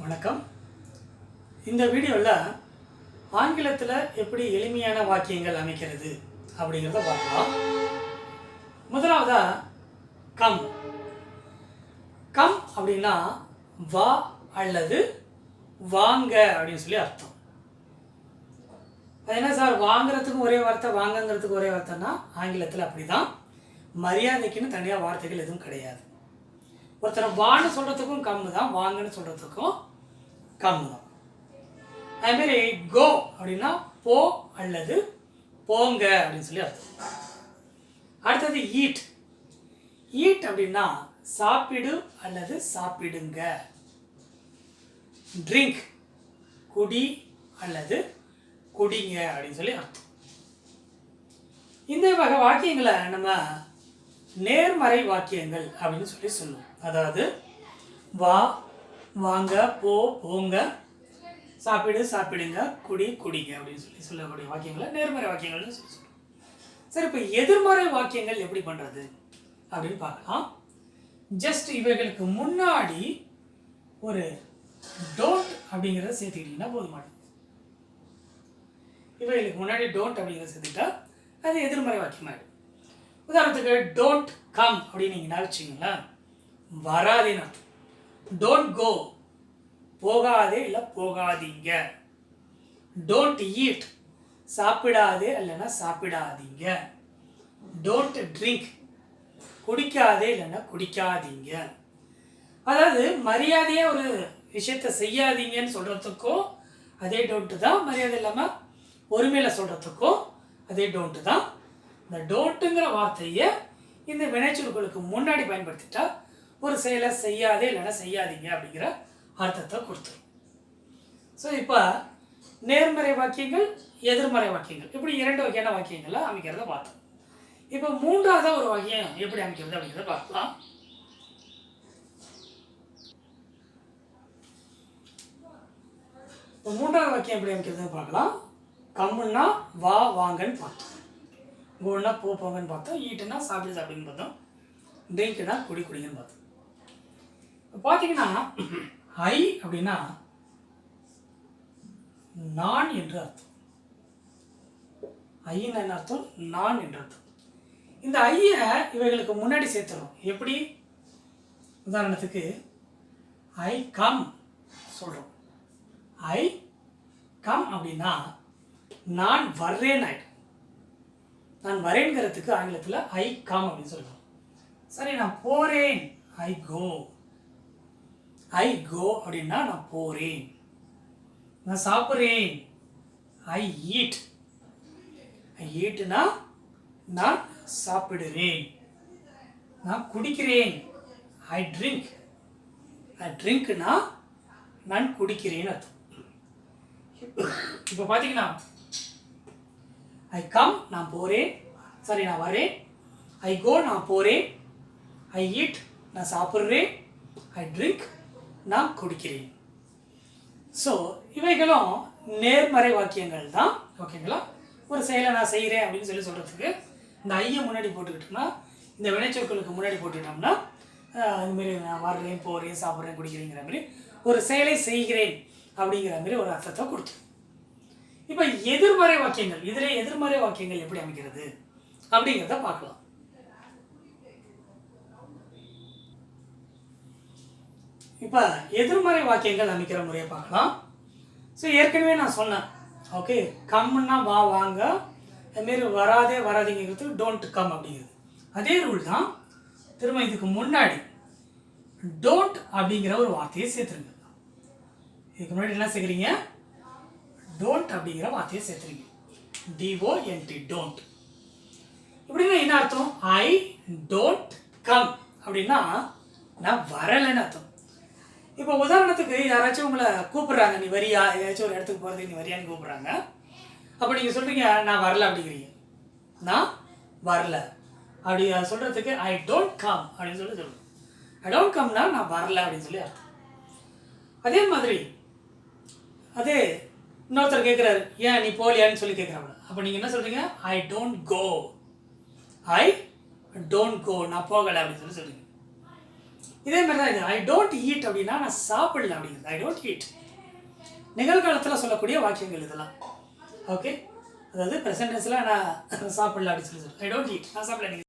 வணக்கம். இந்த வீடியோவில் ஆங்கிலத்தில் எப்படி எளிமையான வாக்கியங்கள் அமைக்கிறது அப்படிங்கிறத பார்க்கலாம். முதலாவதாக கம். கம் அப்படின்னா வா அல்லது வாங்க அப்படின்னு சொல்லி அர்த்தம். அது என்ன சார், வாங்கிறதுக்கும் ஒரே வார்த்தை வாங்கங்கிறதுக்கு ஒரே வார்த்தைன்னா ஆங்கிலத்தில் அப்படி தான். மரியாதைக்குன்னு தனியாக வார்த்தைகள் எதுவும் கிடையாது. ஒருத்தரை வான்னு சொல்கிறதுக்கும் கம்மு தான், வாங்கன்னு சொல்கிறதுக்கும் கம்மு தான். அதுமாரி கோ அப்படின்னா போ அல்லது போங்க அப்படின்னு சொல்லி அர்த்தம். அடுத்தது ஈட். ஈட் அப்படின்னா சாப்பிடு அல்லது சாப்பிடுங்க. ட்ரிங்க் குடி அல்லது குடிங்க அப்படின்னு சொல்லி அர்த்தம். இந்த வகை வாக்கியங்களை நம்ம நேர்மறை வாக்கியங்கள் அப்படின்னு சொல்லி சொல்லுவோம். அதாவது வா வாங்க, போ போங்க, சாப்பிடு சாப்பிடுங்க, குடி குடிங்க அப்படின்னு சொல்லி சொல்லக்கூடிய வாக்கியங்களை நேர்மறை வாக்கியங்கள்னு சொல்லி சொல்லுவோம். சரி, இப்போ எதிர்மறை வாக்கியங்கள் எப்படி பண்ணுறது அப்படின்னு பார்க்கலாம். ஜஸ்ட் இவைகளுக்கு முன்னாடி ஒரு டோன்ட் அப்படிங்கிறத சேர்த்துக்கிட்டிங்கன்னா போதுமானது. இவைகளுக்கு முன்னாடி டோன்ட் அப்படிங்கிறத சேர்த்துக்கிட்டா அது எதிர்மறை வாக்கியமாகிடும். உதாரணத்துக்கு டோன்ட் கம் அப்படின்னு நீங்கள் வச்சுங்களேன், வராதேன்னு அர்த்தம். டோன்ட் கோ போகாதே இல்லை போகாதீங்க. டோன்ட் ஈட் சாப்பிடாதே இல்லைன்னா சாப்பிடாதீங்க. டோன்ட் ட்ரிங்க் குடிக்காதே இல்லைன்னா குடிக்காதீங்க. அதாவது மரியாதையாக ஒரு விஷயத்தை செய்யாதீங்கன்னு சொல்கிறதுக்கும் அதே டோன்ட்டு தான், மரியாதை இல்லாமல் ஒருமையில் சொல்கிறதுக்கும் அதே டோன்ட்டு தான். இந்த டோன்ட்டுங்கிற வார்த்தையை இந்த வினைச்சொற்களுக்கு முன்னாடி பயன்படுத்திட்டா ஒரு செயலை செய்யாதே இல்லைன்னா செய்யாதீங்க அப்படிங்கிற அர்த்தத்தை கொடுத்துரும். ஸோ இப்போ நேர்மறை வாக்கியங்கள், எதிர்மறை வாக்கியங்கள், இப்படி இரண்டு வகையான வாக்கியங்களை அமைக்கிறத பார்த்தோம். இப்போ மூன்றாவது ஒரு வாக்கியம் எப்படி அமைக்கிறது அப்படிங்கிறத பார்க்கலாம். இப்போ மூன்றாவது வாக்கியம் எப்படி அமைக்கிறது பார்க்கலாம். கம்முன்னா வா வாங்கன்னு பார்த்தோம், கோன்னா போ போங்கன்னு பார்த்தோம், ஈட்டுனா சாப்பிடு சாப்பிடுன்னு பார்த்தோம், ட்ரிங்க்னா குடி குடிங்கன்னு பார்த்தோம். இப்போ பார்த்தீங்கன்னா ஐ அப்படின்னா நான் என்று அர்த்தம். ஐன்னு என்ன அர்த்தம்? நான் என்று அர்த்தம். இந்த ஐயை இவைகளுக்கு முன்னாடி சேர்த்துறோம். எப்படி? உதாரணத்துக்கு ஐ கம் சொல்கிறோம். ஐ கம் அப்படின்னா நான் வர்றேன் ஆயிடும். நான் வரேங்கிறதுக்கு ஆங்கிலத்தில் ஐ கம் அப்படின்னு சொல்லுவோம். சரி, நான் போகிறேன், ஐ கோ. ஐ கோ அப்படின்னா நான் போகிறேன். நான் சாப்பிட்றேன், ஐ ஈட். ஐ ஈட்னா நான் சாப்பிடுறேன். நான் குடிக்கிறேன், ஐ ட்ரிங்க். ஐ ட்ரிங்க்னா நான் குடிக்கிறேன்னு அர்த்தம். இப்போ பார்த்தீங்கன்னா ஐ கம் நான் போகிறேன், சாரி நான் வரேன். ஐ கோ நான் போகிறேன். ஐ ஈட் நான் சாப்பிட்றேன். ஐ ட்ரிங்க் நான் குடிக்கிறேன். ஸோ இவைகளும் நேர்மறை வாக்கியங்கள் தான். ஓகேங்களா? ஒரு செயலை நான் செய்கிறேன் அப்படின்னு சொல்லி சொல்கிறதுக்கு இந்த ஐயை முன்னாடி போட்டுக்கிட்டோம்னா, இந்த வினைச்சொற்களுக்கு முன்னாடி போட்டுக்கிட்டோம்னா, அதுமாரி நான் வர்றேன், போகிறேன், சாப்பிட்றேன், குடிக்கிறேங்கிற மாதிரி ஒரு செயலை செய்கிறேன் அப்படிங்கிற மாதிரி ஒரு அர்த்தத்தை கொடுத்து. இப்போ எதிர்மறை வாக்கியங்கள், இதில் எதிர்மறை வாக்கியங்கள் எப்படி அமைக்கிறது அப்படிங்கிறத பார்க்கலாம். இப்போ எதிர்மறை வாக்கியங்கள் அமைக்கிற முறையை பார்க்கலாம். ஸோ ஏற்கனவே நான் சொன்னேன், ஓகே, கம்னா வா வாங்க, அதுமாரி வராதே வராதிங்கிறது டோன்ட் கம் அப்படிங்கிறது அதே ரூல் தான். திரும்ப இதுக்கு முன்னாடி டோன்ட் அப்படிங்கிற ஒரு வார்த்தையை சேர்த்துருங்க. இதுக்கு முன்னாடி என்ன சேர்க்குறீங்க? டோன்ட் அப்படிங்கிற வார்த்தையை சேர்த்துருங்க. டிஓஎன்டி டோன்ட். இப்படின்னா என்ன அர்த்தம்? ஐ டோன்ட் கம் அப்படின்னா நான் வரலைன்னு அர்த்தம். இப்போ உதாரணத்துக்கு யாராச்சும் உங்களை கூப்பிட்றாங்க, நீ வரியா, ஏதாச்சும் ஒரு இடத்துக்கு போகிறதுக்கு நீ வரியான்னு கூப்பிட்றாங்க. அப்போ நீங்கள் சொல்கிறீங்க நான் வரல அப்படிங்கிறீங்க. நான் வரல அப்படி சொல்கிறதுக்கு ஐ டோன்ட் கம் அப்படின்னு சொல்லி சொல்லணும். ஐ டோன்ட் கம்னா நான் வரல அப்படின்னு சொல்லி அர்த்தம். அதே மாதிரி அதே இன்னொருத்தர் கேட்குறாரு, ஏன் நீ போலியான்னு சொல்லி கேட்குறாங்க. அப்போ நீங்கள் என்ன சொல்கிறீங்க? I don't go. I don't go, நான் போகலை அப்படின்னு சொல்லி சொல்கிறீங்க. இதே மாதிரி தான் இது ஐ டோன்ட் ஈட் அப்படின்னா நான் சாப்பிடல அப்படிங்கிறது ஐ டோன்ட் ஈட். நிகழ்காலத்தில் சொல்லக்கூடிய வாக்கியங்கள் இதெல்லாம். ஓகே, அதாவது ப்ரெசன்ட் டென்ஸில் நான் சாப்பிடல அப்படின்னு சொல்லி ஐ டோன்ட் ஈட், நான் சாப்பிடல.